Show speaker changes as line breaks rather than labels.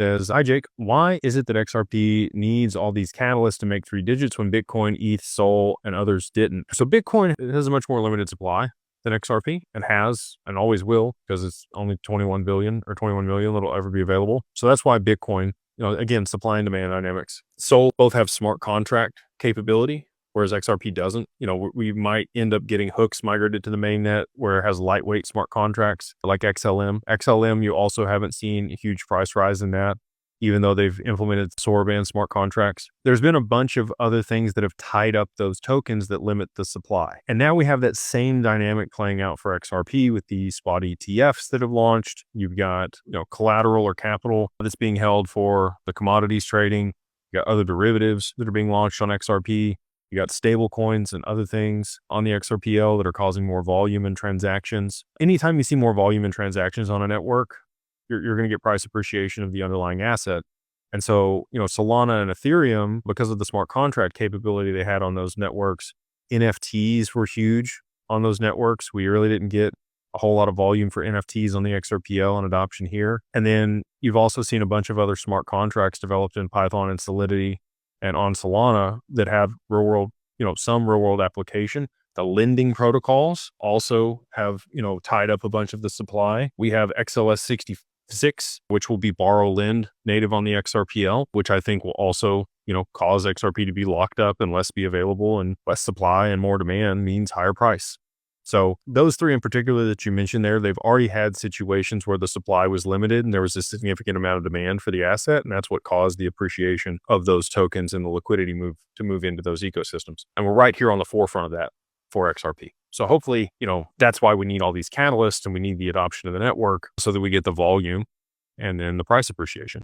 Says, hi Jake, why is it that XRP needs all these catalysts to make 3 digits when Bitcoin, ETH, Sol, and others didn't? So Bitcoin has a much more limited supply than XRP, and has and always will, because it's only 21 billion or 21 million that'll ever be available. So that's why Bitcoin, again, supply and demand dynamics. Sol both have smart contract capability, whereas XRP doesn't. We might end up getting hooks migrated to the mainnet where it has lightweight smart contracts like XLM. XLM, you also haven't seen a huge price rise in that, even though they've implemented Sorband smart contracts. There's been a bunch of other things that have tied up those tokens that limit the supply. And now we have that same dynamic playing out for XRP with the spot ETFs that have launched. You've got, collateral or capital that's being held for the commodities trading. You got other derivatives that are being launched on XRP. You got stable coins and other things on the XRPL that are causing more volume in transactions. Anytime you see more volume in transactions on a network, you're going to get price appreciation of the underlying asset. And so, Solana and Ethereum, because of the smart contract capability they had on those networks, NFTs were huge on those networks. We really didn't get a whole lot of volume for NFTs on the XRPL and adoption here. And then you've also seen a bunch of other smart contracts developed in Python and Solidity and on Solana that have real world, some real world application. The lending protocols also have, tied up a bunch of the supply. We have XLS 66, which will be borrow lend native on the XRPL, which I think will also, cause XRP to be locked up and less be available, and less supply and more demand means higher price. So those three in particular that you mentioned there, they've already had situations where the supply was limited and there was a significant amount of demand for the asset. And that's what caused the appreciation of those tokens and the liquidity to move into those ecosystems. And we're right here on the forefront of that for XRP. So hopefully, that's why we need all these catalysts and we need the adoption of the network so that we get the volume and then the price appreciation.